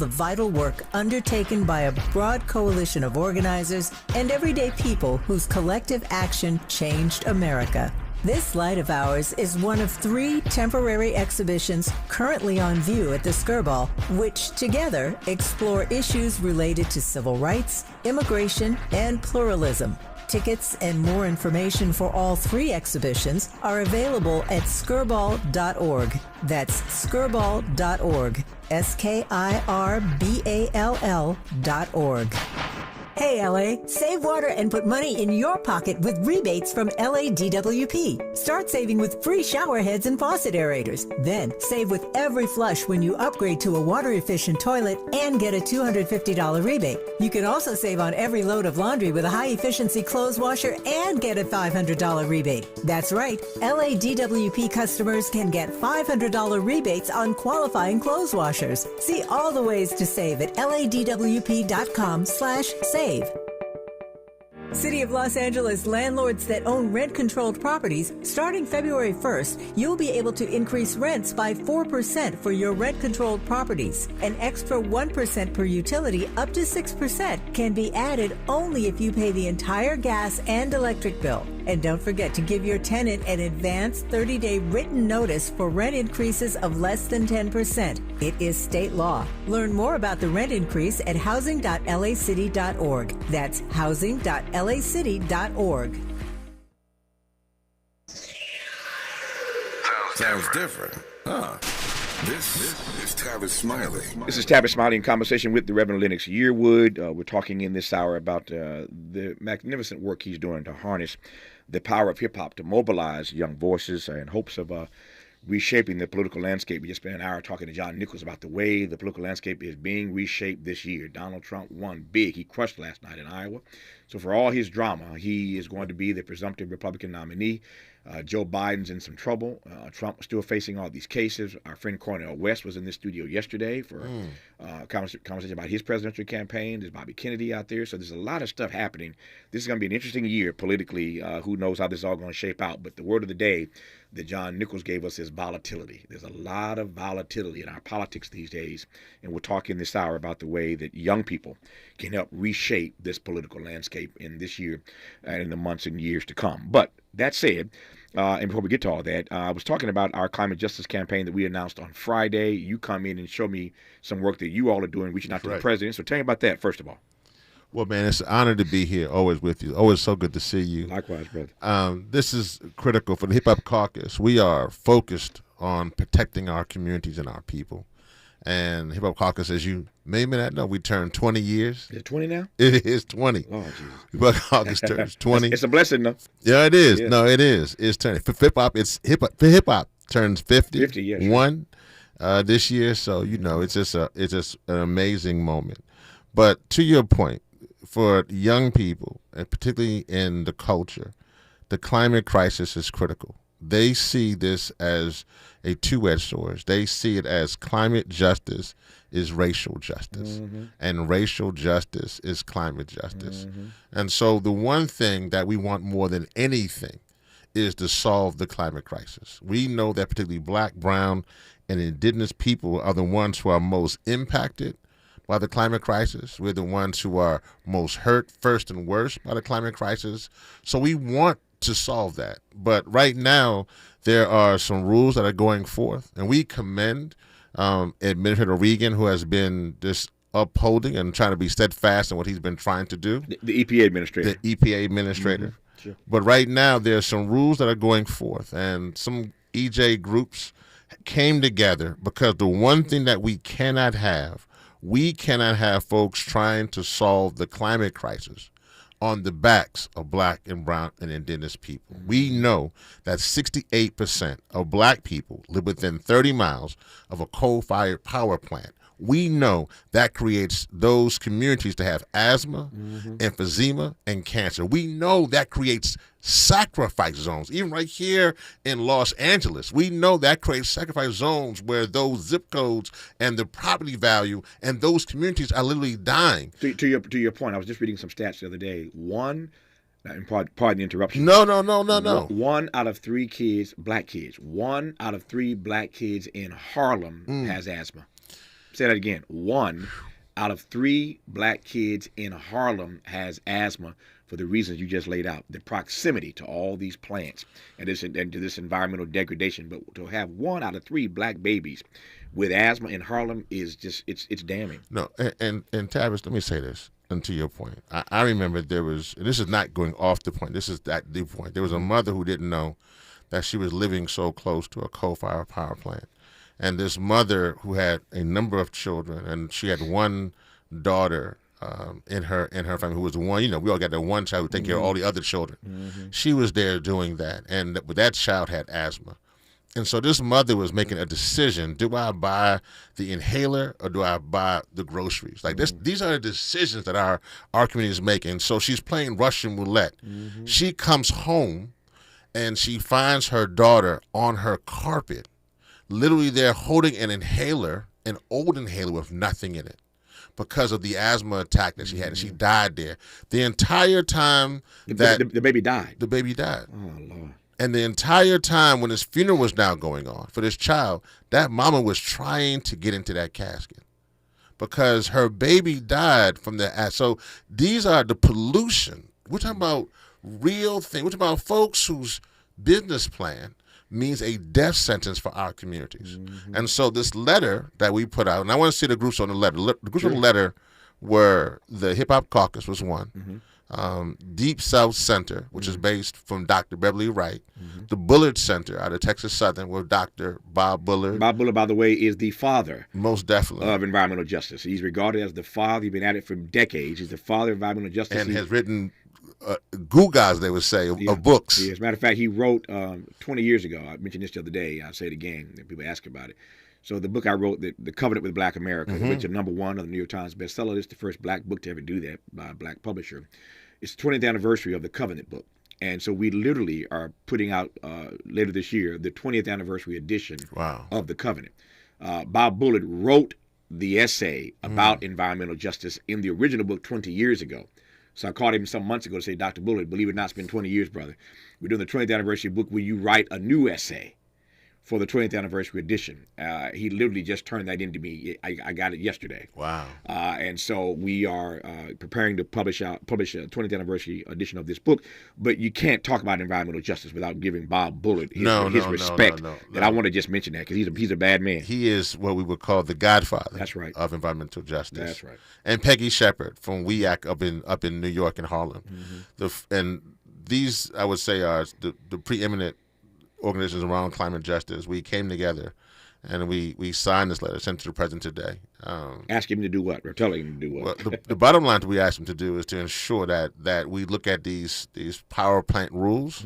the vital work undertaken by a broad coalition of organizers and everyday people whose collective action changed America. This light of ours is one of 3 temporary exhibitions currently on view at the Skirball, which together explore issues related to civil rights, immigration, and pluralism. Tickets and more information for all 3 exhibitions are available at skirball.org. That's skirball.org. SKIRBALL.org. Hey LA, save water and put money in your pocket with rebates from LADWP. Start saving with free shower heads and faucet aerators. Then save with every flush when you upgrade to a water-efficient toilet and get a $250 rebate. You can also save on every load of laundry with a high-efficiency clothes washer and get a $500 rebate. That's right, LADWP customers can get $500 rebates on qualifying clothes washers. See all the ways to save at ladwp.com/save. City of Los Angeles landlords that own rent-controlled properties, starting February 1st, you'll be able to increase rents by 4% for your rent-controlled properties. An extra 1% per utility up to 6% can be added only if you pay the entire gas and electric bill. And don't forget to give your tenant an advance 30-day written notice for rent increases of less than 10%. It is state law. Learn more about the rent increase at housing.lacity.org. That's housing.lacity.org. Sounds different, huh? This is Tavis Smiley. This is Tavis Smiley in conversation with the Reverend Lennox Yearwood. We're talking in this hour about the magnificent work he's doing to harness the power of hip-hop to mobilize young voices in hopes of reshaping the political landscape. We just spent an hour talking to John Nichols about the way the political landscape is being reshaped this year. Donald Trump won big. He crushed last night in Iowa. So for all his drama, he is going to be the presumptive Republican nominee. Joe Biden's in some trouble. Trump was still facing all these cases. Our friend Cornel West was in this studio yesterday for conversation about his presidential campaign. There's Bobby Kennedy out there. So there's a lot of stuff happening. This is going to be an interesting year politically. Who knows how this is all going to shape out. But the word of the day that John Nichols gave us is volatility. There's a lot of volatility in our politics these days. And we're talking this hour about the way that young people can help reshape this political landscape in this year and in the months and years to come. But that said, and before we get to all that, I was talking about our climate justice campaign that we announced on Friday. You come in and show me some work that you all are doing, reaching out to the president. So tell me about that, first of all. Well, man, it's an honor to be here, always with you. Always so good to see you. Likewise, brother. This is critical for the Hip Hop Caucus. We are focused on protecting our communities and our people. And Hip Hop Caucus, as you may not know, we turned 20 years. Is it 20 now? It is 20. Oh, Jesus. Hip Hop Caucus turns 20. It's a blessing, though. Yeah, it is. No, it is. It's turning. For hip hop, hip hop turns 50. 50, yes. This year. So, you know, it's just an amazing moment. But to your point, for young people, and particularly in the culture, the climate crisis is critical. They see this as a two-edged sword. They see it as climate justice is racial justice, and racial justice is climate justice. And so the one thing that we want more than anything is to solve the climate crisis. We know that particularly Black, brown, and indigenous people are the ones who are most impacted by the climate crisis. We're the ones who are most hurt first and worst by the climate crisis. So we want to solve that. But right now, there are some rules that are going forth, and we commend Administrator Regan, who has been just upholding and trying to be steadfast in what he's been trying to do. The EPA administrator. The EPA administrator. Sure. But right now, there's some rules that are going forth, and some EJ groups came together because the one thing that we cannot have folks trying to solve the climate crisis on the backs of Black and brown and indigenous people. We know that 68% of Black people live within 30 miles of a coal-fired power plant. We know that creates those communities to have asthma, emphysema, and cancer. We know that creates sacrifice zones. Even right here in Los Angeles, we know that creates sacrifice zones where those zip codes and the property value and those communities are literally dying. To your point, I was just reading some stats the other day. Pardon the interruption. No. 1 out of 3 kids, Black kids, 1 out of 3 Black kids in Harlem has asthma. Say that again. 1 out of 3 black kids in Harlem has asthma for the reasons you just laid out. The proximity to all these plants and to this environmental degradation. But to have 1 out of 3 black babies with asthma in Harlem is just it's damning. No, and Tavis, let me say this. And to your point, I remember there was, and this is not going off the point, this is that the point. There was a mother who didn't know that she was living so close to a coal-fired power plant. And this mother who had a number of children, and she had one daughter in her family who was the one, we all got that one child who take care of all the other children. She was there doing that, and that child had asthma. And so this mother was making a decision: do I buy the inhaler or do I buy the groceries? Like this, these are the decisions that our community is making. So she's playing Russian roulette. She comes home and she finds her daughter on her carpet, literally there holding an inhaler, an old inhaler with nothing in it, because of the asthma attack that she had, and she died there. The entire time that the baby died. The baby died. Oh, Lord. And the entire time when his funeral was now going on for this child, that mama was trying to get into that casket because her baby died from the asthma. So these are the pollution. We're talking about real things. We're talking about folks whose business plan means a death sentence for our communities. And so this letter that we put out, and I want to see the groups on the letter. The groups on the letter were the Hip Hop Caucus was one. Deep South Center, which is based from Dr. Beverly Wright, the Bullard Center out of Texas Southern with Dr. Bob Bullard. Bob Bullard, by the way, is the father most definitely of environmental justice. He's regarded as the father. He's been at it for decades. He's the father of environmental justice. And has written gugas, they would say, of books. Yeah, as a matter of fact, he wrote 20 years ago. I mentioned this the other day. I'll say it again. People ask about it. So the book I wrote, The Covenant with Black America, which is #1 on the New York Times bestseller. It's the first black book to ever do that by a black publisher. It's the 20th anniversary of the Covenant book. And so we literally are putting out later this year the 20th anniversary edition of the Covenant. Bob Bullard wrote the essay about environmental justice in the original book 20 years ago. So I called him some months ago to say, Dr. Bullard, believe it or not, it's been 20 years, brother. We're doing the 20th anniversary book. Will you write a new essay for the 20th anniversary edition? He literally just turned that into me. I got it yesterday. Wow. And so we are preparing to publish a 20th anniversary edition of this book. But you can't talk about environmental justice without giving Bob Bullard his respect. And I want to just mention that because he's a bad man. He is what we would call the godfather. That's right. Of environmental justice. That's right. And Peggy Shepard from WEAC up in New York and Harlem. And these, I would say, are the preeminent organizations around climate justice. We came together and we signed this letter, sent it to the president today. Ask him to do what? Or tell him to do what? Well, the bottom line that we asked him to do is to ensure that we look at these power plant rules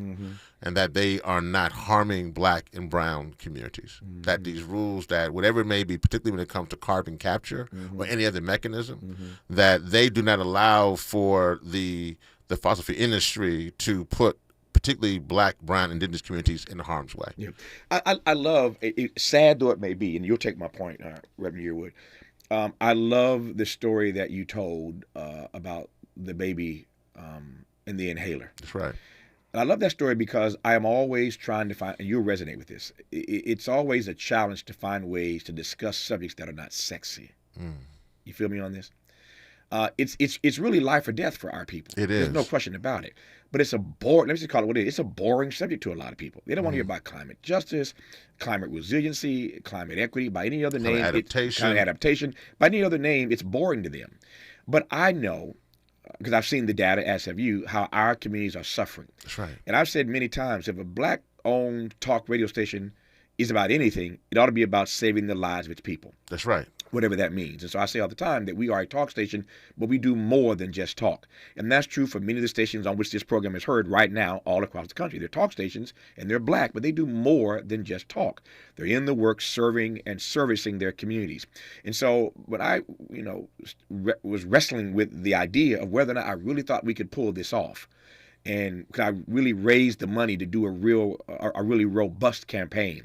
and that they are not harming black and brown communities. That these rules, that whatever it may be, particularly when it comes to carbon capture or any other mechanism, that they do not allow for the fossil fuel industry to put particularly black, brown, indigenous communities in harm's way. Yeah, I love, sad though it may be, and you'll take my point, Reverend Yearwood. I love the story that you told about the baby and the inhaler. That's right. And I love that story because I am always trying to find, and you'll resonate with this, it's always a challenge to find ways to discuss subjects that are not sexy. You feel me on this? It's really life or death for our people. It is. There's no question about it. But it's a boring, let me just call it what it is. It's a boring subject to a lot of people. They don't want to hear about climate justice, climate resiliency, climate equity, by any other name. Climate adaptation. By any other name, it's boring to them. But I know, because I've seen the data, as have you, how our communities are suffering. That's right. And I've said many times, if a black-owned talk radio station is about anything, it ought to be about saving the lives of its people. That's right. Whatever that means. And so I say all the time that we are a talk station, but we do more than just talk. And that's true for many of the stations on which this program is heard right now all across the country. They're talk stations and they're black, but they do more than just talk. They're in the work serving and servicing their communities. And so when I, was wrestling with the idea of whether or not I really thought we could pull this off, and could I really raise the money to do a really robust campaign,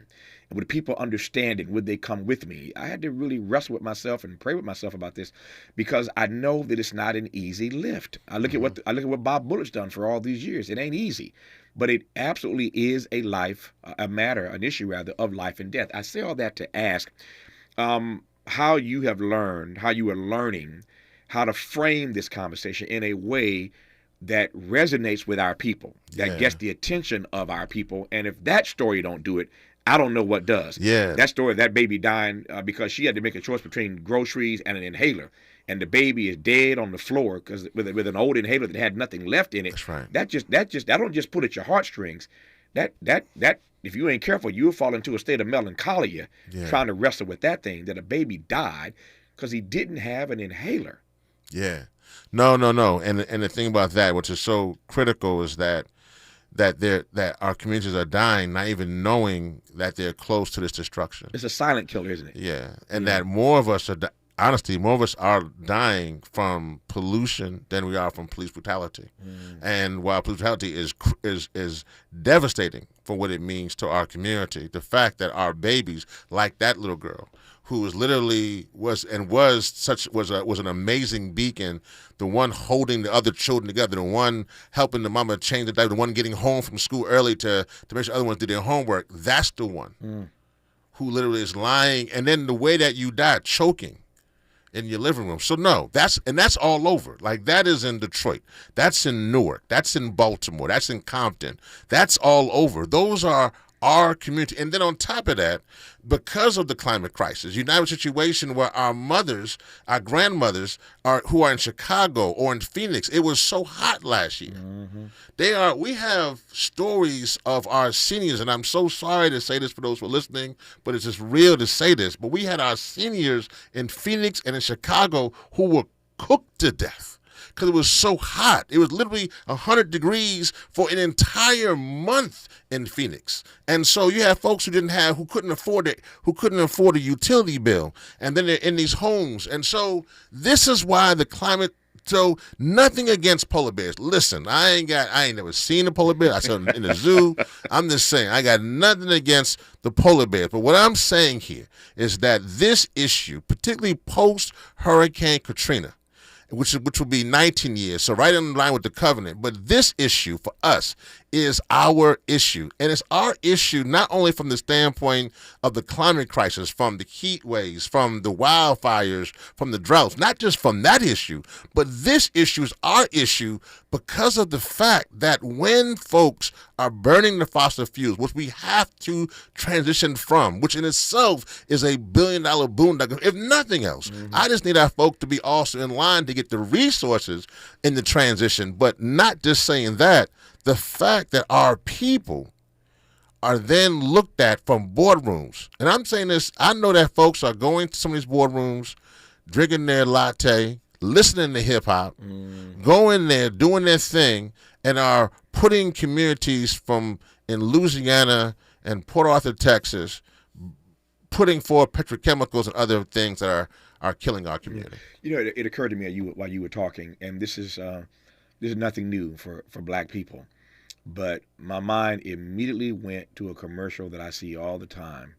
and would people understand it? Would they come with me? I had to really wrestle with myself and pray with myself about this, because I know that it's not an easy lift. I look at what Bob Bullard's done for all these years. It ain't easy, but it absolutely is an issue of life and death. I say all that to ask, how how you have learned, how you are learning how to frame this conversation in a way that resonates with our people, that gets the attention of our people. And if that story don't do it, I don't know what does. Yeah. That story of that baby dying because she had to make a choice between groceries and an inhaler, and the baby is dead on the floor because with an old inhaler that had nothing left in it. That's right. That don't just pull at your heartstrings. That if you ain't careful, you'll fall into a state of melancholia trying to wrestle with that thing, that a baby died because he didn't have an inhaler. Yeah. No. And the thing about that, which is so critical, is that our communities are dying, not even knowing that they're close to this destruction. It's a silent killer, isn't it? Yeah. And that more of us are dying from pollution than we are from police brutality. And while police brutality is devastating for what it means to our community, the fact that our babies, like that little girl, who was literally was an amazing beacon, the one holding the other children together, the one helping the mama change the diaper, the one getting home from school early to make sure other ones did their homework. That's the one who literally is lying, and then the way that you died, choking in your living room. So no, that's all over. Like, that is in Detroit, that's in Newark, that's in Baltimore, that's in Compton, that's all over. Those are our community. And then on top of that, because of the climate crisis, you now have a situation where our mothers, our grandmothers, who are in Chicago or in Phoenix, it was so hot last year. We have stories of our seniors, and I'm so sorry to say this for those who are listening, but it's just real to say this, but we had our seniors in Phoenix and in Chicago who were cooked to death because it was so hot. It was literally 100 degrees for an entire month in Phoenix. And so you have folks who couldn't afford a utility bill, and then they're in these homes. And so this is why the climate. So nothing against polar bears. Listen, I ain't never seen a polar bear. I saw them in the zoo. I'm just saying, I got nothing against the polar bears. But what I'm saying here is that this issue, particularly post Hurricane Katrina, which will be 19 years, so right in line with the covenant. But this issue for us is our issue. And it's our issue not only from the standpoint of the climate crisis, from the heat waves, from the wildfires, from the droughts, not just from that issue, but this issue is our issue because of the fact that when folks are burning the fossil fuels, which we have to transition from, which in itself is a $1 billion boondoggle, if nothing else, I just need our folk to be also in line to get the resources in the transition. But not just saying that, the fact that our people are then looked at from boardrooms. And I'm saying this, I know that folks are going to some of these boardrooms, drinking their latte, listening to hip hop, going there, doing their thing, and are putting communities in Louisiana and Port Arthur, Texas, putting forth petrochemicals and other things that are killing our community. You know, it occurred to me while you were talking, and this is nothing new for black people, but my mind immediately went to a commercial that I see all the time.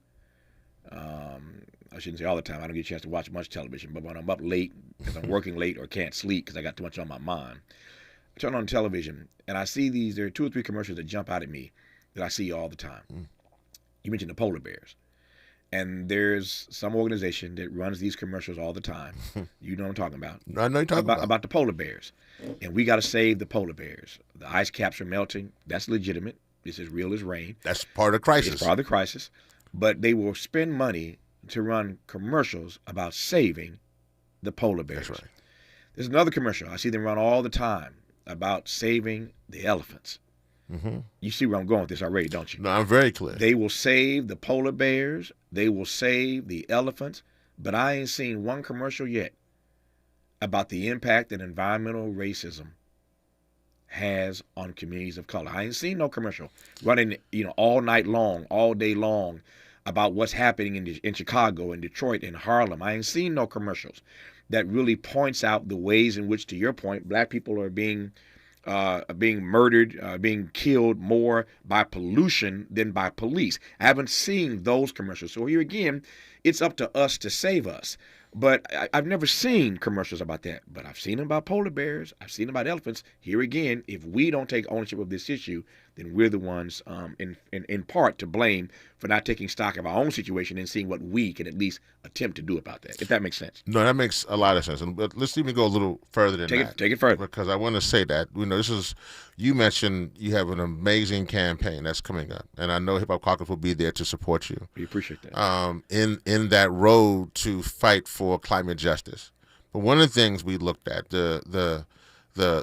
I shouldn't say all the time. I don't get a chance to watch much television, but when I'm up late because I'm working late or can't sleep because I got too much on my mind, I turn on television and I see there are 2 or 3 commercials that jump out at me that I see all the time. You mentioned the polar bears. And there's some organization that runs these commercials all the time. You know what I'm talking about. I know you're talking about the polar bears. And we got to save the polar bears. The ice caps are melting. That's legitimate. It's as real as rain. That's part of the crisis. It's part of the crisis. But they will spend money to run commercials about saving the polar bears. That's right. There's another commercial I see them run all the time about saving the elephants. You see where I'm going with this already, don't you? No, I'm very clear. They will save the polar bears. They will save the elephants. But I ain't seen one commercial yet about the impact that environmental racism has on communities of color. I ain't seen no commercial running, all night long, all day long about what's happening in Chicago, in Detroit, in Harlem. I ain't seen no commercials that really points out the ways in which, to your point, black people are being murdered, being killed more by pollution than by police. I haven't seen those commercials. So here again, it's up to us to save us. But I've never seen commercials about that. But I've seen them about polar bears. I've seen them about elephants. Here again, if we don't take ownership of this issue, then we're the ones in part to blame for not taking stock of our own situation and seeing what we can at least attempt to do about that, if that makes sense. No, that makes a lot of sense. But let's even go a little further than that. Take it further. Because I want to say that, you mentioned you have an amazing campaign that's coming up, and I know Hip Hop Caucus will be there to support you. We appreciate that. In that road to fight for climate justice. But one of the things we looked at, the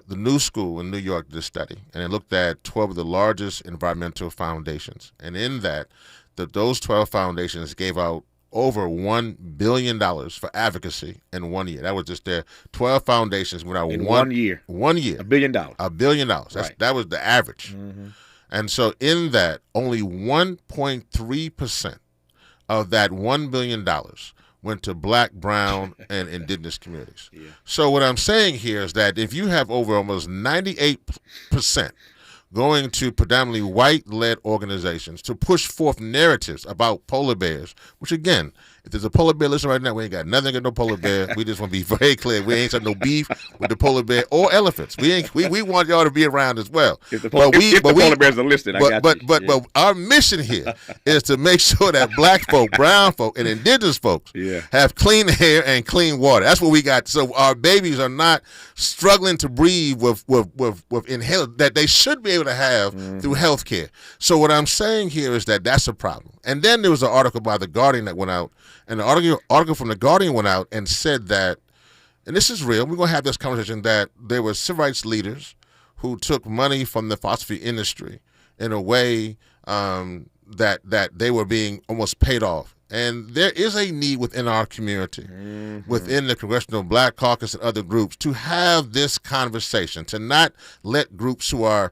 New School in New York did a study, and it looked at 12 of the largest environmental foundations. And in that, those 12 foundations gave out over $1 billion for advocacy in 1 year. That was just their 12 foundations went out in 1 year. 1 year. $1 billion. $1 billion. That was the average. Mm-hmm. And so in that, only 1.3% of that $1 billion went to Black, brown, and indigenous communities. Yeah. So what I'm saying here is that if you have over almost 98% going to predominantly white-led organizations to push forth narratives about polar bears, which, again, if there's a polar bear listening right now, we ain't got nothing against no polar bear. We just want to be very clear. We ain't got no beef with the polar bear or elephants. We want y'all to be around as well. If the polar bears are listed, but our mission here is to make sure that Black folk, brown folk, and indigenous folks have clean air and clean water. That's what we got. So our babies are not struggling to breathe with inhale that they should be able to have through health care. So what I'm saying here is that that's a problem. And then there was an article by The Guardian that went out, and the article from The Guardian went out and said that, and this is real, we're going to have this conversation, that there were civil rights leaders who took money from the phosphate industry in a way that they were being almost paid off. And there is a need within our community, within the Congressional Black Caucus and other groups, to have this conversation, to not let groups who are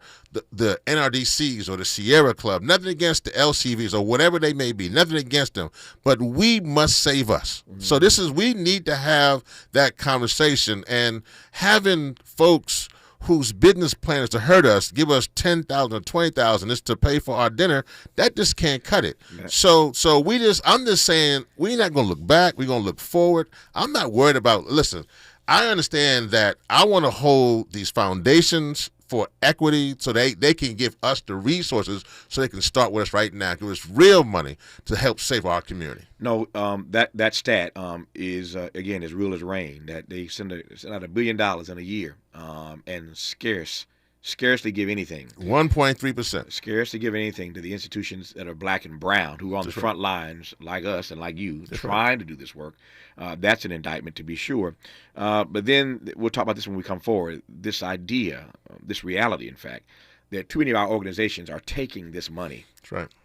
the NRDCs or the Sierra Club, nothing against the LCVs or whatever they may be, nothing against them, but we must save us. So we need to have that conversation, and having folks whose business plan is to hurt us, give us $10,000 or $20,000 is to pay for our dinner, that just can't cut it. Yeah. So I'm just saying, we're not going to look back. We're going to look forward. I'm not worried about, listen, I understand that I want to hold these foundations for equity so they can give us the resources so they can start with us right now, give us real money to help save our community. No, that stat is, again, as real as rain, that they send out $1 billion in a year and scarcely give anything. 1.3%. Scarcely give anything to the institutions that are Black and brown, who are on the front lines, like us and like you, trying to do this work. That's an indictment, to be sure. But then we'll talk about this when we come forward, this idea, this reality, in fact, that too many of our organizations are taking this money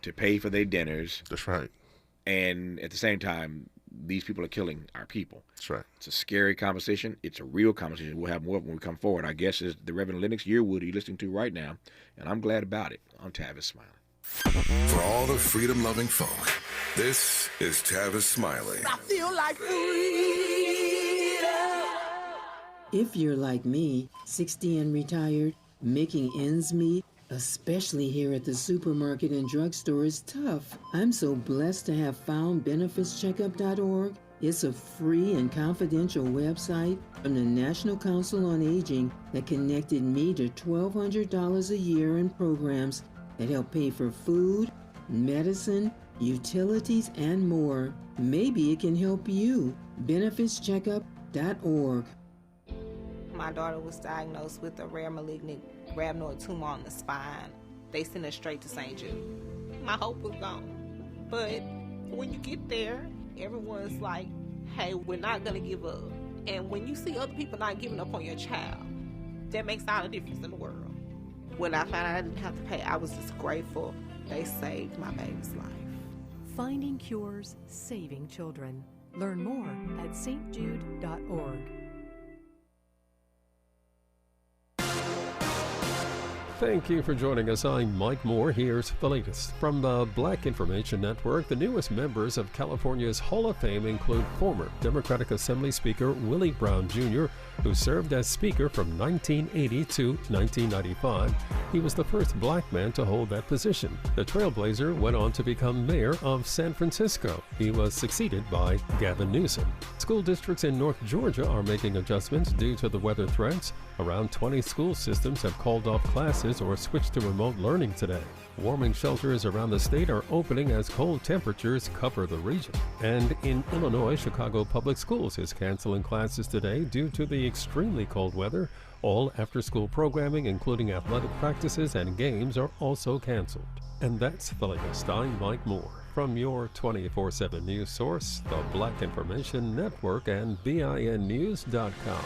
to pay for their dinners. That's right. And at the same time, these people are killing our people. That's right. It's a scary conversation. It's a real conversation. We'll have more when we come forward. Our guest is the Reverend Lennox Yearwood, who you're listening to right now, and I'm glad about it. I'm Tavis Smiley. For all the freedom-loving folk, this is Tavis Smiley. I feel like freedom. If you're like me, 60 and retired, making ends meet, especially here at the supermarket and drugstore, is tough. I'm so blessed to have found benefitscheckup.org. It's a free and confidential website from the National Council on Aging that connected me to $1,200 a year in programs that help pay for food, medicine, utilities, and more. Maybe it can help you. benefitscheckup.org. My daughter was diagnosed with a rare malignant rhabdoid tumor on the spine. They sent her straight to St. Jude. My hope was gone. But when you get there, everyone's like, hey, we're not going to give up. And when you see other people not giving up on your child, that makes all the difference in the world. When I found out I didn't have to pay, I was just grateful. They saved my baby's life. Finding cures, saving children. Learn more at stjude.org. Thank you for joining us. I'm Mike Moore. Here's the latest. From the Black Information Network, the newest members of California's Hall of Fame include former Democratic Assembly Speaker Willie Brown Jr., who served as Speaker from 1980 to 1995. He was the first Black man to hold that position. The Trailblazer went on to become mayor of San Francisco. He was succeeded by Gavin Newsom. School districts in North Georgia are making adjustments due to the weather threats. Around 20 school systems have called off classes classes or switch to remote learning today. Warming shelters around the state are opening as cold temperatures cover the region. And in Illinois, Chicago Public Schools is canceling classes today due to the extremely cold weather. All after-school programming, including athletic practices and games, are also canceled. And that's the latest. I'm Mike Moore from your 24/7 news source, the Black Information Network and BINnews.com.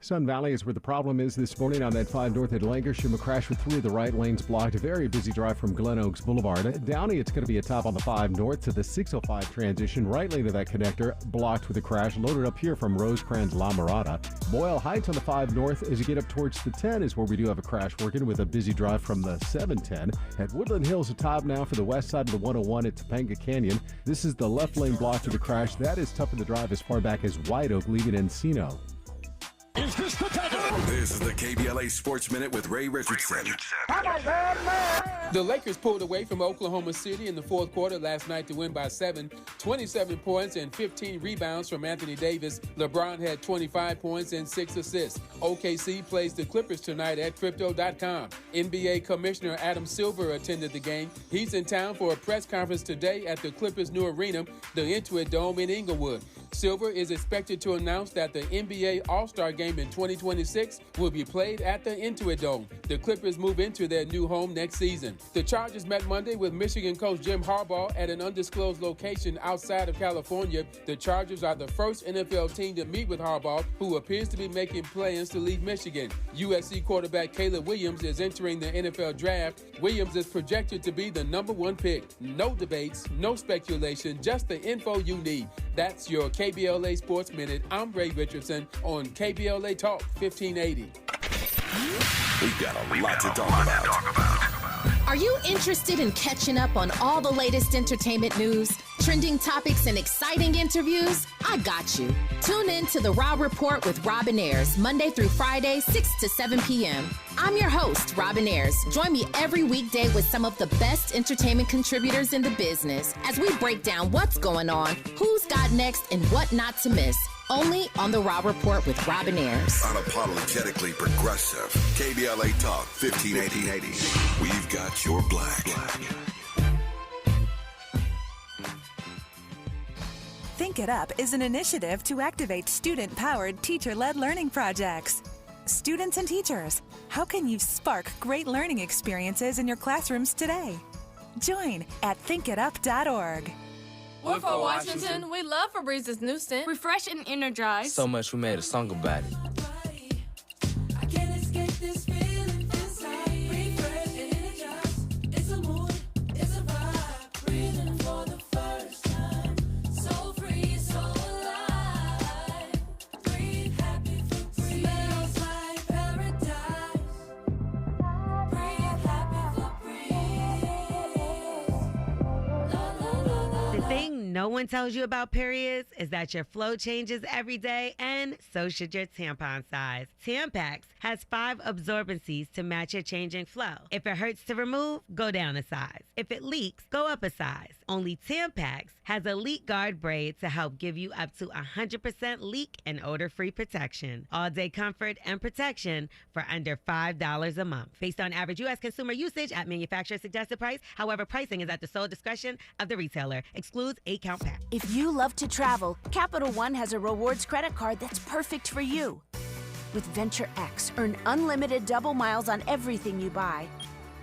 Sun Valley is where the problem is this morning on that 5 north at Lancashire. A crash with 3 of the right lanes blocked. A very busy drive from Glen Oaks Boulevard. Downey, it's going to be a top on the 5 north to the 605 transition. Right lane of that connector blocked with a crash. Loaded up here from Rosecrans La Mirada. Boyle Heights on the 5 north as you get up towards the 10 is where we do have a crash working with a busy drive from the 710. At Woodland Hills, a top now for the west side of the 101 at Topanga Canyon. This is the left lane blocked with a crash. That is tough in the drive as far back as White Oak, leaving Encino. Is this the time? This is the KBLA Sports Minute with Ray Richardson. The Lakers pulled away from Oklahoma City in the fourth quarter last night to win by 7, 27 points and 15 rebounds from Anthony Davis. LeBron had 25 points and 6 assists. OKC plays the Clippers tonight at Crypto.com. NBA Commissioner Adam Silver attended the game. He's in town for a press conference today at the Clippers' new arena, the Intuit Dome in Inglewood. Silver is expected to announce that the NBA All-Star Game in 2026 will be played at the Intuit Dome. The Clippers move into their new home next season. The Chargers met Monday with Michigan coach Jim Harbaugh at an undisclosed location outside of California. The Chargers are the first NFL team to meet with Harbaugh, who appears to be making plans to leave Michigan. USC quarterback Caleb Williams is entering the NFL draft. Williams is projected to be the number 1 pick. No debates, no speculation, just the info you need. That's your KBLA Sports Minute. I'm Ray Richardson on KBLA Talk 1580. We've got a lot to talk about. Are you interested in catching up on all the latest entertainment news, trending topics, and exciting interviews? I got you. Tune in to The Raw Report with Robin Ayers, Monday through Friday, 6 to 7 p.m. I'm your host, Robin Ayers. Join me every weekday with some of the best entertainment contributors in the business as we break down what's going on, who's got next, and what not to miss. Only on The Raw Report with Robin Ayers. Unapologetically progressive. KBLA Talk 1580. We've got your black. Think It Up is an initiative to activate student-powered, teacher-led learning projects. Students and teachers, how can you spark great learning experiences in your classrooms today? Join at thinkitup.org. We're for Washington. We love Febrez's new scent. Refresh and energize. So much we made a song about it. I can't escape this feeling inside. Refresh and energize. It's a mood, it's a vibe. Breathing for the first time. So free, so alive. Breathe happy for breeze. Smells like paradise. Breathe happy for breeze. La, la, la, la. The thing no one tells you about periods is that your flow changes every day, and so should your tampon size. Tampax has 5 absorbencies to match your changing flow. If it hurts to remove, go down a size. If it leaks, go up a size. Only Tampax has a leak guard braid to help give you up to 100% leak and odor-free protection. All-day comfort and protection for under $5 a month. Based on average U.S. consumer usage at manufacturer suggested price. However, pricing is at the sole discretion of the retailer. Excludes 8-count pack. If you love to travel, Capital One has a rewards credit card that's perfect for you. With Venture X, earn unlimited double miles on everything you buy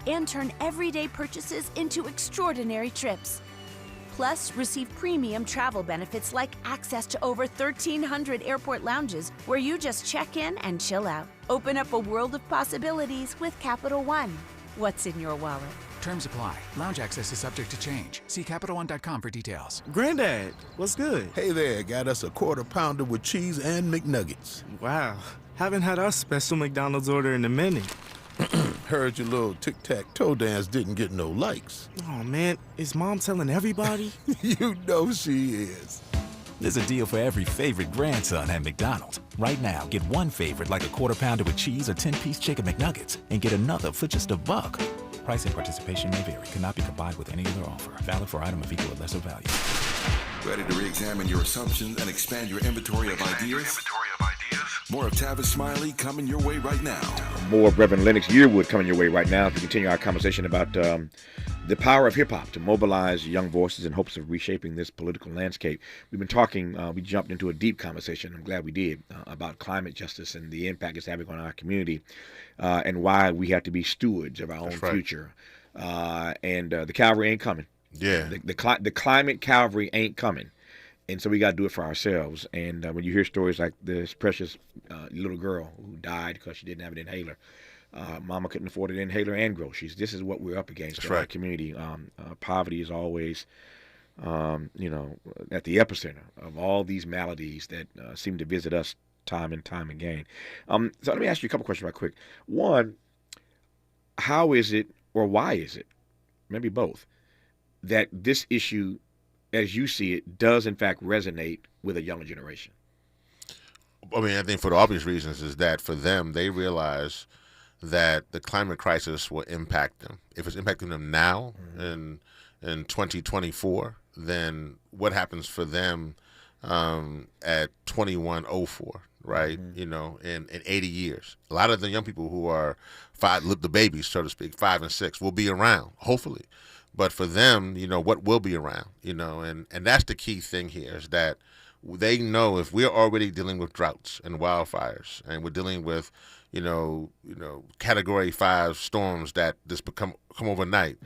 and turn everyday purchases into extraordinary trips. Plus, receive premium travel benefits like access to over 1,300 airport lounges where you just check in and chill out. Open up a world of possibilities with Capital One. What's in your wallet? Terms apply. Lounge access is subject to change. See CapitalOne.com for details. Granddad, what's good? Hey there, got us a quarter pounder with cheese and McNuggets. Wow, haven't had our special McDonald's order in a minute. Heard your little tic-tac-toe dance didn't get no likes. Oh man, is Mom telling everybody? You know she is. There's a deal for every favorite grandson at McDonald's. Right now, get one favorite like a quarter pounder with cheese or 10-piece chicken McNuggets and get another for just $1. Price and participation may vary. Cannot be combined with any other offer. Valid for item of equal or lesser value. Ready to re-examine your assumptions and expand your inventory of ideas? More of Tavis Smiley coming your way right now. More of Reverend Lennox Yearwood coming your way right now to continue our conversation about the power of hip-hop to mobilize young voices in hopes of reshaping this political landscape. We've been talking, we jumped into a deep conversation, I'm glad we did, about climate justice and the impact it's having on our community and why we have to be stewards of our own future. And the cavalry ain't coming. Yeah. The climate cavalry ain't coming. And so we got to do it for ourselves. And when you hear stories like this precious little girl who died because she didn't have an inhaler, mama couldn't afford an inhaler and groceries. This is what we're up against in our community. Poverty is always, at the epicenter of all these maladies that seem to visit us time and time again. So let me ask you a couple questions right quick. One, how is it, or why is it, maybe both, that this issue, as you see it, does in fact resonate with a younger generation? I mean, I think for the obvious reasons is that for them, they realize that the climate crisis will impact them. If it's impacting them now in 2024, then what happens for them at 2104, right? In 80 years. A lot of the young people who are the babies, so to speak, 5 and 6, will be around, hopefully. But for them, what will be around, and that's the key thing here is that they know if we're already dealing with droughts and wildfires and we're dealing with, Category 5 storms that just come overnight,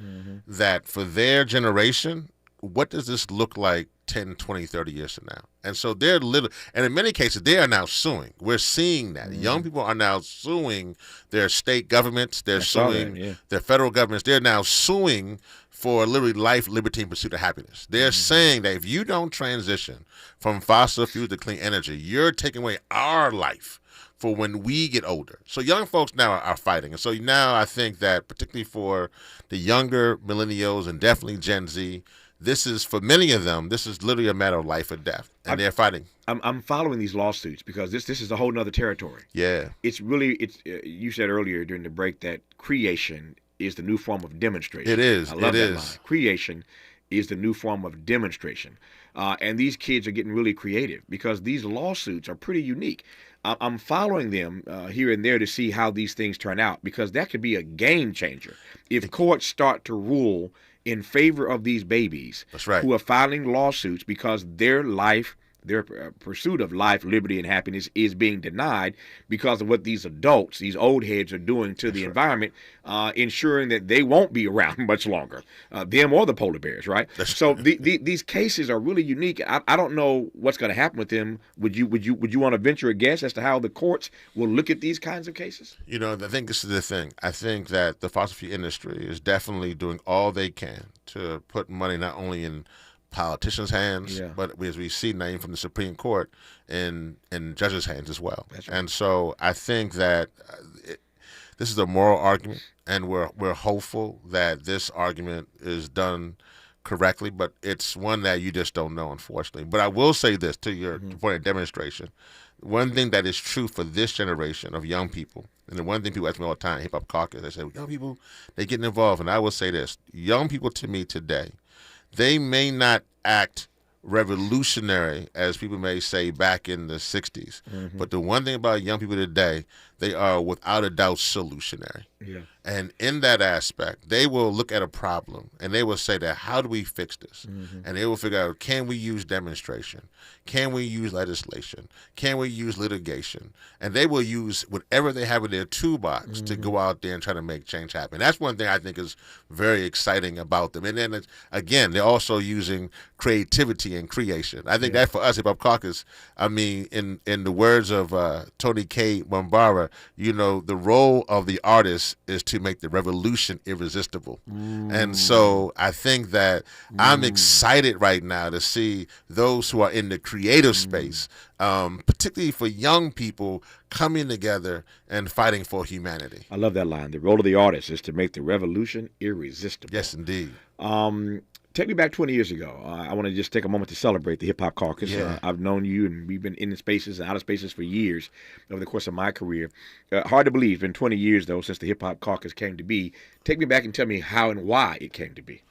that for their generation, what does this look like 10, 20, 30 years from now? And so they're and in many cases, they are now suing. We're seeing that. Young people are now suing their state governments. They're suing their federal governments. They're now suing for literally life, liberty, and pursuit of happiness. They're saying that if you don't transition from fossil fuels to clean energy, you're taking away our life for when we get older. So young folks now are fighting. And so now I think that particularly for the younger millennials and definitely Gen Z, this is, for many of them, this is literally a matter of life or death, and they're fighting. I'm following these lawsuits because this is a whole nother territory. Yeah. It's you said earlier during the break that creation is the new form of demonstration. It is. I love that line. Creation is the new form of demonstration. And these kids are getting really creative because these lawsuits are pretty unique. I'm following them here and there to see how these things turn out because that could be a game changer. If courts start to rule in favor of these babies who are filing lawsuits because their pursuit of life, liberty, and happiness is being denied because of what these adults, these old heads, are doing to the environment, ensuring that they won't be around much longer, them or the polar bears, right? So these cases are really unique. I don't know what's going to happen with them. Would you want to venture a guess as to how the courts will look at these kinds of cases? I think this is the thing. I think that the fossil fuel industry is definitely doing all they can to put money not only in politicians' hands, but as we see now from the Supreme Court, in judges' hands as well. And so I think that this is a moral argument, and we're hopeful that this argument is done correctly, but it's one that you just don't know, unfortunately. But I will say this to your point of demonstration. One thing that is true for this generation of young people, and the one thing people ask me all the time, Hip Hop Caucus, they say, young people, they're getting involved. And I will say this, young people to me today, they may not act revolutionary, as people may say back in the 60s. But the one thing about young people today, they are without a doubt solutionary. And in that aspect, they will look at a problem and they will say that, how do we fix this? And they will figure out, can we use demonstration? Can we use legislation? Can we use litigation? And they will use whatever they have in their toolbox to go out there and try to make change happen. That's one thing I think is very exciting about them. And then, again, they're also using creativity and creation. I think that for us, Hip Hop Caucus, I mean, in the words of Tony K. Bambara, the role of the artist is to make the revolution irresistible. And so I think that I'm excited right now to see those who are in the creative space, particularly for young people, coming together and fighting for humanity. I love that line. The role of the artist is to make the revolution irresistible. Yes, indeed. Take me back 20 years ago. I want to just take a moment to celebrate the Hip Hop Caucus. I've known you, and we've been in the spaces and out of spaces for years over the course of my career. Hard to believe, it's been 20 years, though, since the Hip Hop Caucus came to be. Take me back and tell me how and why it came to be.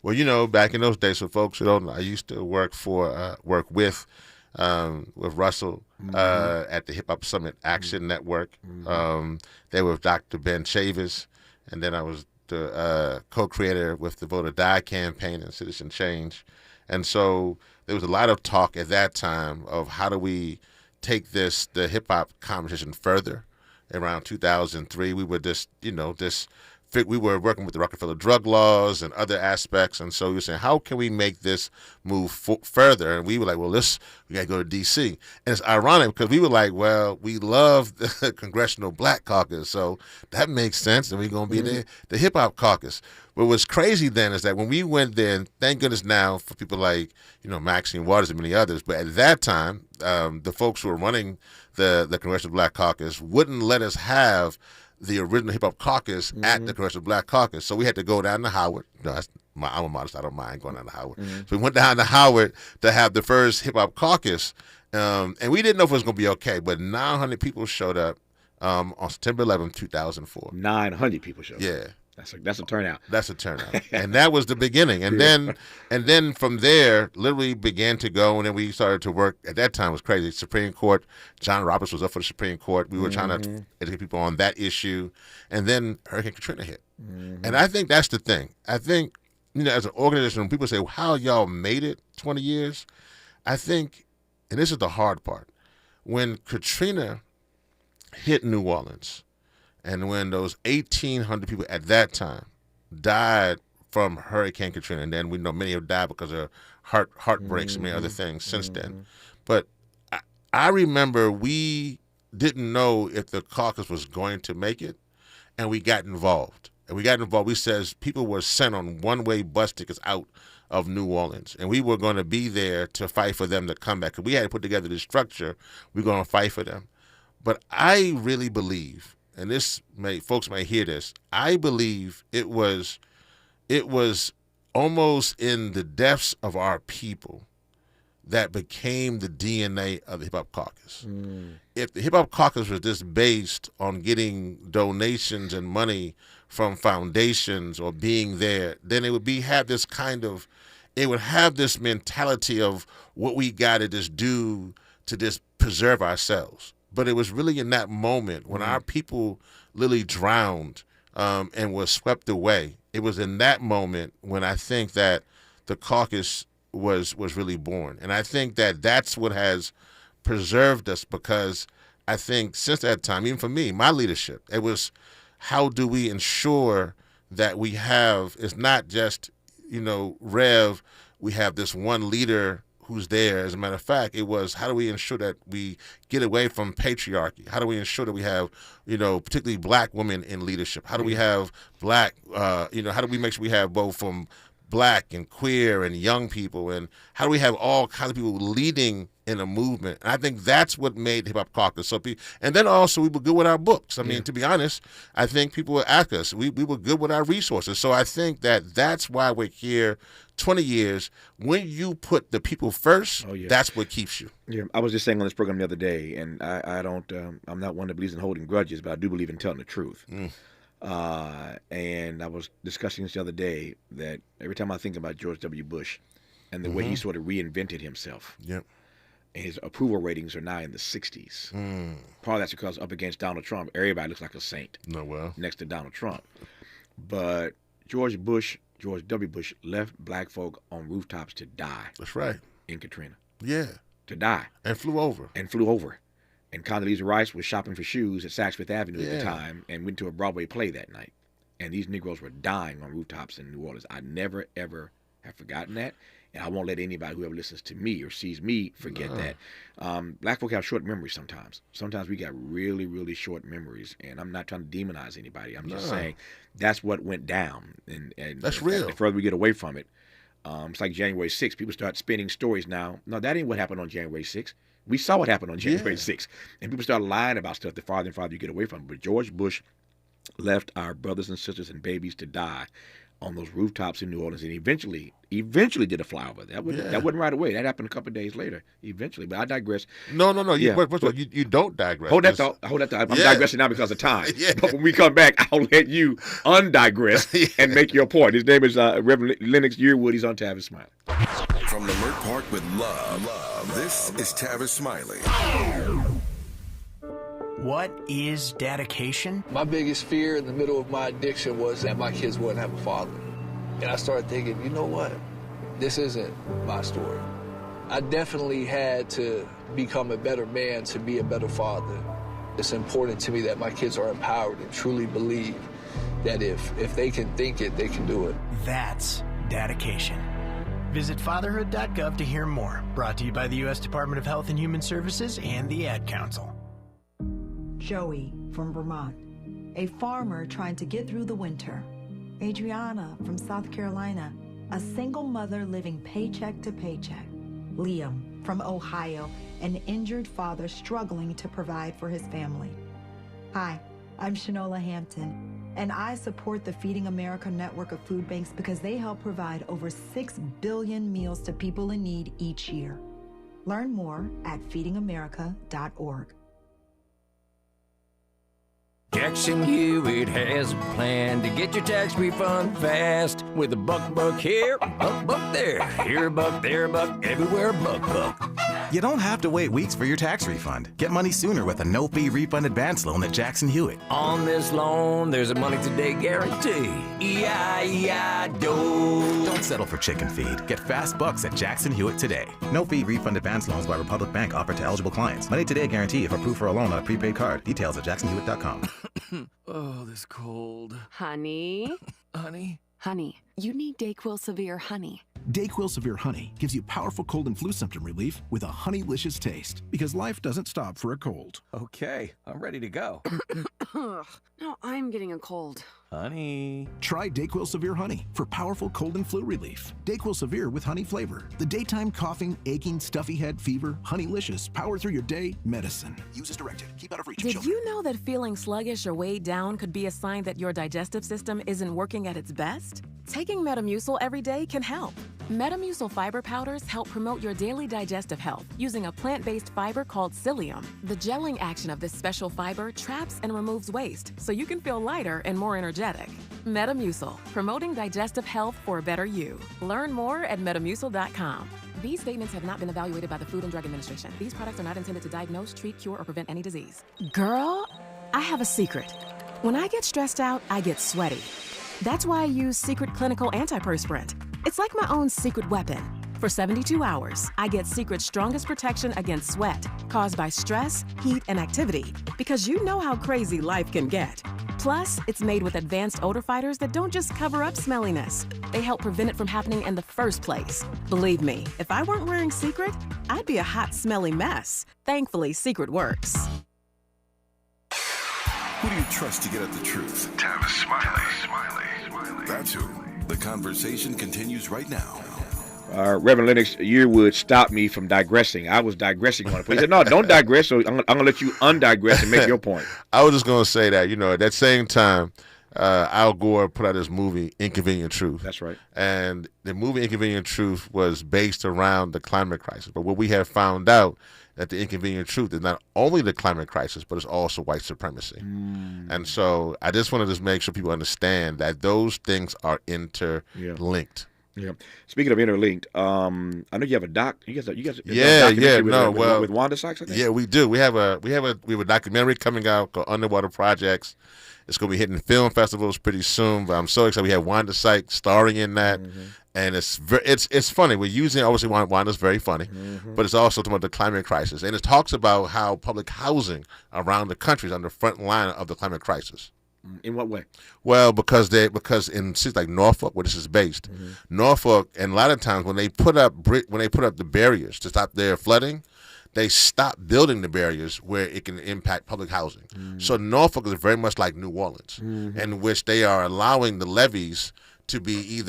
Well, back in those days, for folks who don't know, I used to work with with Russell at the Hip Hop Summit Action Network. They were with Dr. Ben Chavis, and then I was the co-creator with the Vote or Die campaign and Citizen Change. And so there was a lot of talk at that time of how do we take the hip-hop conversation further. Around 2003, we were we were working with the Rockefeller drug laws and other aspects, and so we were saying, how can we make this move further? And we were like, well, we got to go to D.C. And it's ironic because we were like, well, we love the Congressional Black Caucus, so that makes sense, and we're going to be the hip-hop caucus. But what's crazy then is that when we went there, and thank goodness now for people like, Maxine Waters and many others, but at that time, the folks who were running the Congressional Black Caucus wouldn't let us have the original hip hop caucus at the Congressional Black Caucus. So we had to go down to Howard. No, that's my alma mater, so I don't mind going down to Howard. So we went down to Howard to have the first hip hop caucus. And we didn't know if it was going to be okay, but 900 people showed up on September 11th, 2004. 900 people showed up. Yeah. That's a turnout. That's a turnout. And that was the beginning. And then from there, literally began to go, and then we started to work. At that time, it was crazy. Supreme Court, John Roberts was up for the Supreme Court. We were trying to educate people on that issue. And then Hurricane Katrina hit. And I think that's the thing. I think, as an organization, when people say, well, how y'all made it 20 years, I think, and this is the hard part, when Katrina hit New Orleans, and when those 1,800 people at that time died from Hurricane Katrina, and then we know many have died because of heartbreaks and many other things since then. But I remember we didn't know if the caucus was going to make it, and we got involved. We said people were sent on one-way bus tickets out of New Orleans, and we were going to be there to fight for them to come back. 'Cause we had to put together this structure. We were going to fight for them. But I really believe, and folks may hear this, I believe it was almost in the depths of our people that became the DNA of the Hip Hop Caucus. If the Hip Hop Caucus was just based on getting donations and money from foundations or being there, then it would have this mentality of what we got to just do to just preserve ourselves. But it was really in that moment when our people literally drowned and was swept away. It was in that moment when I think that the caucus was really born. And I think that that's what has preserved us, because I think since that time, even for me, my leadership, it was how do we ensure that we have, it's not just, Rev, we have this one leader who's there. As a matter of fact, it was how do we ensure that we get away from patriarchy? How do we ensure that we have, particularly black women in leadership? How do we have black, how do we make sure we have both from black and queer and young people, and how do we have all kinds of people leading in a movement? And I think that's what made the Hip Hop Caucus. And then also we were good with our books. I mean, to be honest, I think people would ask us. We were good with our resources. So I think that's why we're here 20 years. When you put the people first, that's what keeps you. Yeah, I was just saying on this program the other day, and I don't, I'm not one that believes in holding grudges, but I do believe in telling the truth. And I was discussing this the other day that every time I think about George W. Bush and the way he sort of reinvented himself, and his approval ratings are now in the 60s. Part of that's because up against Donald Trump, everybody looks like a saint next to Donald Trump. But George W. Bush left black folk on rooftops to die. That's right. In Katrina. Yeah. To die. And flew over. And Condoleezza Rice was shopping for shoes at Saks Fifth Avenue at the time and went to a Broadway play that night. And these Negroes were dying on rooftops in New Orleans. I never, ever have forgotten that. And I won't let anybody who ever listens to me or sees me forget that. Black folk have short memories sometimes. Sometimes we got really, really short memories. And I'm not trying to demonize anybody. I'm just saying that's what went down. And that's real. The further we get away from it, it's like January 6th. People start spinning stories now. No, that ain't what happened on January 6th. We saw what happened on January 6th. And people start lying about stuff the farther and farther you get away from it. But George Bush left our brothers and sisters and babies to die on those rooftops in New Orleans, and eventually did a flyover. That wasn't right away. That happened a couple of days later, eventually. But I digress. No. First of all, you don't digress. Hold that thought. I'm digressing now because of time. But when we come back, I'll let you undigress and make your point. His name is Reverend Lennox Yearwood. He's on Tavis Smiley. From the Mert Park with love, this is Tavis Smiley. What is dedication? My biggest fear in the middle of my addiction was that my kids wouldn't have a father. And I started thinking, you know what? This isn't my story. I definitely had to become a better man to be a better father. It's important to me that my kids are empowered and truly believe that if they can think it, they can do it. That's dedication. Visit fatherhood.gov to hear more. Brought to you by the U.S. Department of Health and Human Services and the Ad Council. Joey from Vermont, a farmer trying to get through the winter. Adriana from South Carolina, a single mother living paycheck to paycheck. Liam from Ohio, an injured father struggling to provide for his family. Hi, I'm Shanola Hampton, and I support the Feeding America network of food banks because they help provide over 6 billion meals to people in need each year. Learn more at feedingamerica.org. Jackson Hewitt has a plan to get your tax refund fast with a buck here, buck there. Here a buck, there a buck, everywhere a buck. You don't have to wait weeks for your tax refund. Get money sooner with a no-fee refund advance loan at Jackson Hewitt. On this loan, there's a money today guarantee. E-I-E-I-DO. Don't settle for chicken feed. Get fast bucks at Jackson Hewitt today. No-fee refund advance loans by Republic Bank offered to eligible clients. Money today guarantee if approved for a loan on a prepaid card. Details at jacksonhewitt.com. Oh, this cold. Honey? Honey? Honey, you need DayQuil Severe Honey. DayQuil Severe Honey gives you powerful cold and flu symptom relief with a honeylicious taste because life doesn't stop for a cold. Okay, I'm ready to go. Now I'm getting a cold. Honey. Try DayQuil Severe Honey for powerful cold and flu relief. DayQuil Severe with honey flavor. The daytime coughing, aching, stuffy head, fever, honeylicious, power through your day medicine. Use as directed. Keep out of reach of Did children. you know that feeling sluggish or weighed down could be a sign that your digestive system isn't working at its best? Taking Metamucil every day can help. Metamucil fiber powders help promote your daily digestive health using a plant-based fiber called psyllium. The gelling action of this special fiber traps and removes waste so you can feel lighter and more energetic. Metamucil, promoting digestive health for a better you. Learn more at metamucil.com. These statements have not been evaluated by the Food and Drug Administration. These products are not intended to diagnose, treat, cure, or prevent any disease. Girl, I have a secret. When I get stressed out, I get sweaty. That's why I use Secret Clinical Antiperspirant. It's like my own secret weapon. For 72 hours, I get Secret's strongest protection against sweat caused by stress, heat, and activity, because you know how crazy life can get. Plus, it's made with advanced odor fighters that don't just cover up smelliness. They help prevent it from happening in the first place. Believe me, if I weren't wearing Secret, I'd be a hot, smelly mess. Thankfully, Secret works. Who do you trust to get at the truth? Tavis Smiley. That's who. The conversation continues right now. Reverend Lennox Yearwood stopped me from digressing. I was digressing on it. He said, no, don't digress. So I'm going to let you undigress and make your point. I was just going to say that, at that same time, Al Gore put out this movie, Inconvenient Truth. That's right. And the movie Inconvenient Truth was based around the climate crisis. But what we have found out that the inconvenient truth is not only the climate crisis, but it's also white supremacy. And so I just want to make sure people understand that those things are interlinked. Yeah. Speaking of interlinked, I know you have a doc. You guys with Wanda Sykes, I think? Yeah, we do. We have a documentary coming out called Underwater Projects. It's going to be hitting film festivals pretty soon. But I'm so excited. We have Wanda Sykes starring in that, and it's funny. We're using obviously Wanda's very funny, but it's also talking about the climate crisis, and it talks about how public housing around the country is on the front line of the climate crisis. In what way? Well, because in cities like Norfolk, where this is based, Norfolk, and a lot of times when they put up the barriers to stop their flooding, they stop building the barriers where it can impact public housing. So Norfolk is very much like New Orleans, in which they are allowing the levees to be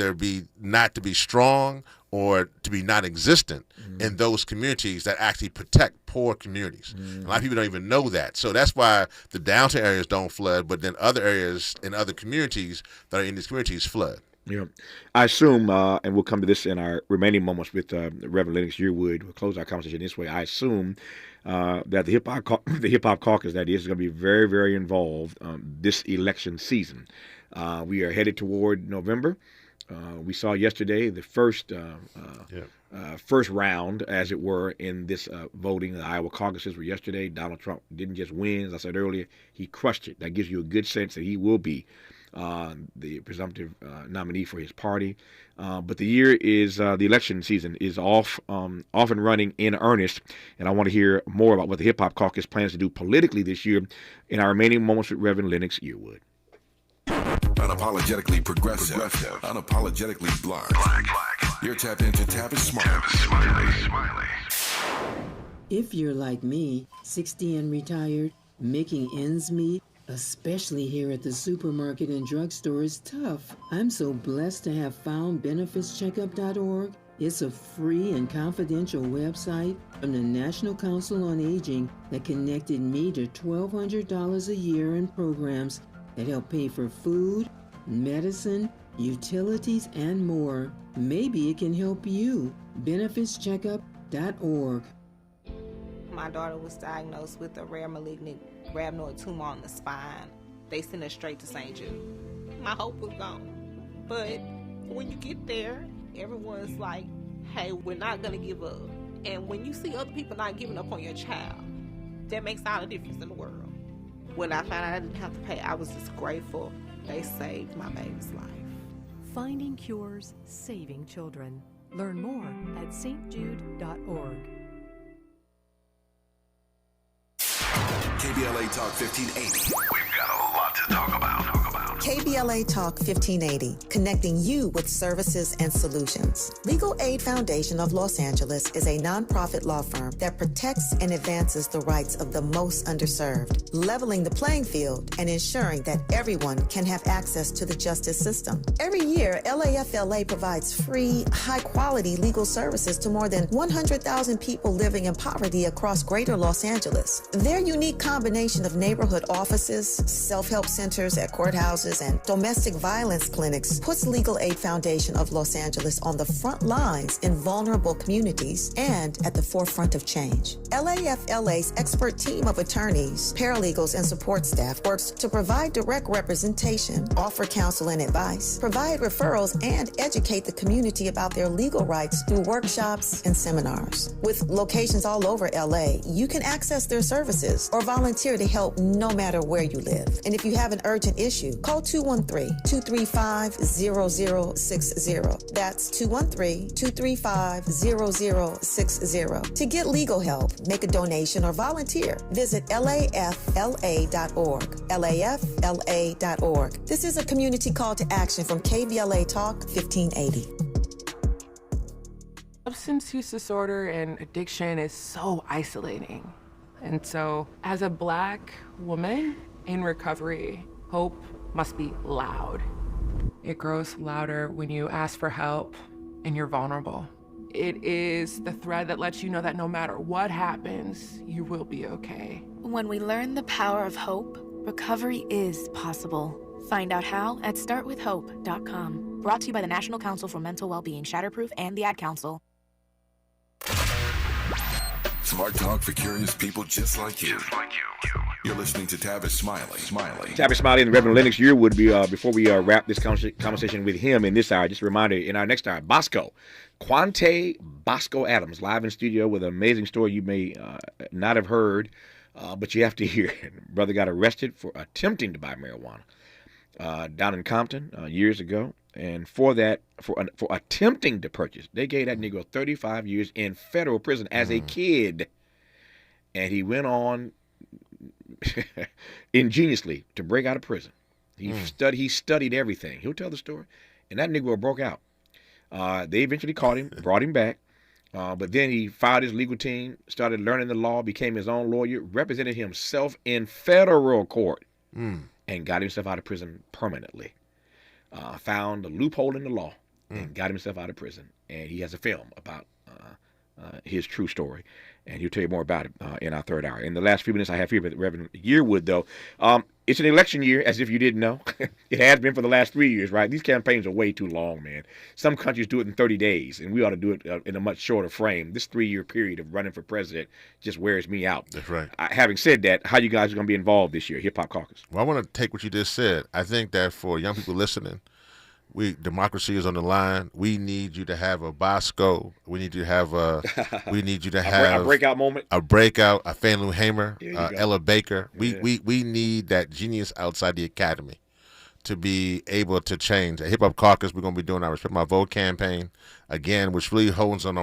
not to be strong or to be non-existent in those communities that actually protect poor communities. A lot of people don't even know that. So that's why the downtown areas don't flood, but then other areas in other communities that are in these communities flood. Yeah. I assume, and we'll come to this in our remaining moments with Reverend Lennox Yearwood, we'll close our conversation this way. I assume that the Hip Hop Caucus, that is going to be very, very involved this election season. We are headed toward November. We saw yesterday the first round, as it were, in this voting. The Iowa caucuses were yesterday. Donald Trump didn't just win, as I said earlier, he crushed it. That gives you a good sense that he will be the presumptive nominee for his party. But the year is, the election season is off and running in earnest. And I want to hear more about what the Hip Hop Caucus plans to do politically this year in our remaining moments with Reverend Lennox Yearwood. Unapologetically progressive. Unapologetically black. You're tapped into Tavis Smiley. If you're like me, 60 and retired, making ends meet, especially here at the supermarket and drugstore, is tough. I'm so blessed to have found benefitscheckup.org. It's a free and confidential website from the National Council on Aging that connected me to $1,200 a year in programs that help pay for food, medicine, utilities, and more. Maybe it can help you. benefitscheckup.org. My daughter was diagnosed with a rare malignant rhabdoid tumor on the spine. They sent her straight to St. Jude. My hope was gone. But when you get there, everyone's like, hey, we're not going to give up. And when you see other people not giving up on your child, that makes all the difference in the world. When I found out I didn't have to pay, I was just grateful. They saved my baby's life. Finding cures, saving children. Learn more at stjude.org. KBLA Talk 1580. We've got a lot to talk about. KBLA Talk 1580, connecting you with services and solutions. Legal Aid Foundation of Los Angeles is a nonprofit law firm that protects and advances the rights of the most underserved, leveling the playing field and ensuring that everyone can have access to the justice system. Every year, LAFLA provides free, high-quality legal services to more than 100,000 people living in poverty across greater Los Angeles. Their unique combination of neighborhood offices, self-help centers at courthouses, and domestic violence clinics puts Legal Aid Foundation of Los Angeles on the front lines in vulnerable communities and at the forefront of change. LAFLA's expert team of attorneys, paralegals, and support staff works to provide direct representation, offer counsel and advice, provide referrals, and educate the community about their legal rights through workshops and seminars. With locations all over LA, you can access their services or volunteer to help no matter where you live. And if you have an urgent issue, call 213-235-0060. That's 213-235-0060. To get legal help, make a donation, or volunteer, visit lafla.org. lafla.org. This is a community call to action from KBLA Talk 1580. Substance use disorder and addiction is so isolating. And so, as a Black woman in recovery, hope must be loud. It grows louder when you ask for help and you're vulnerable. It is the thread that lets you know that no matter what happens, you will be okay. When we learn the power of hope, recovery is possible. Find out how at startwithhope.com. Brought to you by the National Council for Mental Wellbeing, Shatterproof, and the Ad Council. Smart talk for curious people just like you. You're listening to Tavis Smiley. Tavis Smiley and the Reverend Lennox Yearwood. Before we wrap this conversation with him in this hour, just a reminder, in our next hour, Quante Bosco Adams, live in studio with an amazing story you may not have heard, but you have to hear it. Brother got arrested for attempting to buy marijuana down in Compton years ago. And for attempting to purchase, they gave that Negro 35 years in federal prison as a kid. And he went on ingeniously to break out of prison. He studied everything. He'll tell the story. And that Negro broke out. They eventually caught him, brought him back. But then he filed his legal team, started learning the law, became his own lawyer, represented himself in federal court, and got himself out of prison permanently. Found a loophole in the law and got himself out of prison. And he has a film about his true story. And he'll tell you more about it in our third hour. In the last few minutes I have here with Reverend Yearwood, though, it's an election year, as if you didn't know. It has been for the last 3 years, right? These campaigns are way too long, man. Some countries do it in 30 days, and we ought to do it in a much shorter frame. This 3-year period of running for president just wears me out. That's right. Having said that, how you guys are going to be involved this year, Hip Hop Caucus? Well, I want to take what you just said. I think that for young people listening, Democracy is on the line. We need you to have a Bosco. We need you to have a. We need you to have a breakout moment. A breakout. A Fannie Hamer. Ella Baker. Yeah. We need that genius outside the academy to be able to change. At Hip Hop Caucus, we're going to be doing our Respect My Vote campaign again, which really hones on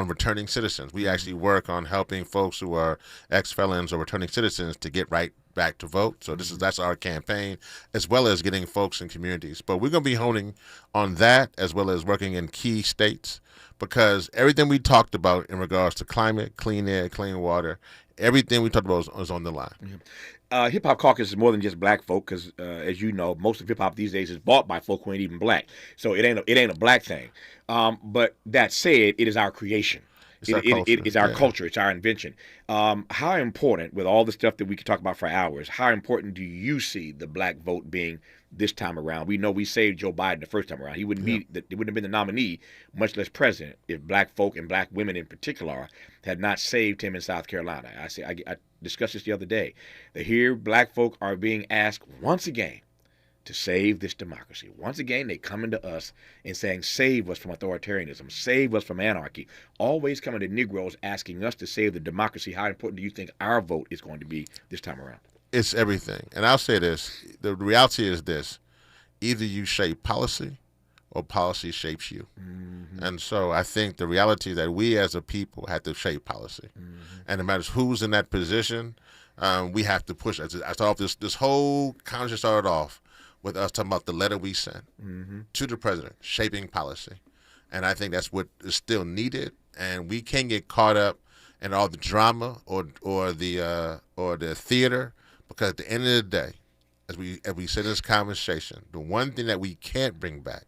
returning citizens. We actually work on helping folks who are ex-felons or returning citizens to get right back to vote. So that's our campaign, as well as getting folks in communities. But we're going to be honing on that, as well as working in key states, because everything we talked about in regards to climate, clean air, clean water, everything we talked about is on the line. Hip Hop Caucus is more than just black folk, because as you know, most of hip hop these days is bought by folk who ain't even black. So it ain't a black thing. But that said, it is our creation. It is our culture. It's our invention. How important, with all the stuff that we could talk about for hours, how important do you see the black vote being this time around? We know we saved Joe Biden the first time around. He wouldn't have been the nominee, much less president, if black folk and black women in particular had not saved him in South Carolina. I discussed this the other day. That here black folk are being asked once again to save this democracy. Once again, they coming to us and saying, save us from authoritarianism, save us from anarchy. Always coming to Negroes asking us to save the democracy. How important do you think our vote is going to be this time around? It's everything. And I'll say this. The reality is this. Either you shape policy or policy shapes you. Mm-hmm. And so I think the reality that we as a people have to shape policy. Mm-hmm. And no matter who's in that position, we have to push. I started off this whole conversation started off with us talking about the letter we sent to the president, shaping policy. And I think that's what is still needed. And we can't get caught up in all the drama or the theater, because at the end of the day, as we said in this conversation, the one thing that we can't bring back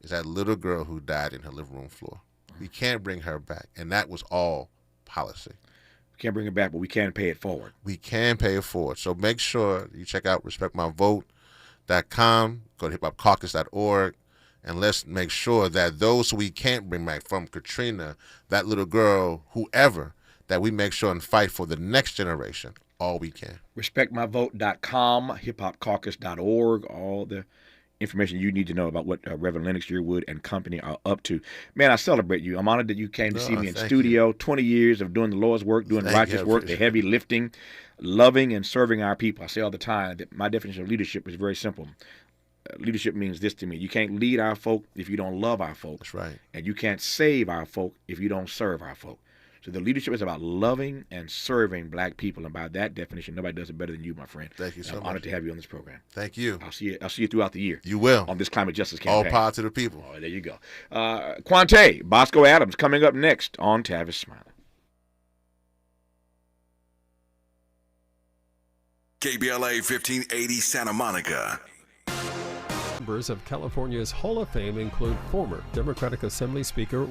is that little girl who died in her living room floor. We can't bring her back. And that was all policy. We can't bring it back, but we can pay it forward. We can pay it forward. So make sure you check out respectmyvote.com, go to hiphopcaucus.org, and let's make sure that those who we can't bring back, from Katrina, that little girl, whoever, that we make sure and fight for the next generation all we can. Respectmyvote.com, hiphopcaucus.org, all the information you need to know about what Reverend Lennox Yearwood and company are up to. Man, I celebrate you. I'm honored that you came to see me in studio. You. 20 years of doing the Lord's work, doing the righteous work, the heavy lifting, loving and serving our people. I say all the time that my definition of leadership is very simple. Leadership means this to me. You can't lead our folk if you don't love our folk. That's right. And you can't save our folk if you don't serve our folk. So the leadership is about loving and serving black people, and by that definition, nobody does it better than you, my friend. Thank you so much. I'm honored to have you on this program. Thank you. I'll see you throughout the year. You will. On this climate justice campaign. All power to the people. Oh, there you go. Quante, Bosco Adams, coming up next on Tavis Smiley. KBLA 1580 Santa Monica. Members of California's Hall of Fame include former Democratic Assembly Speaker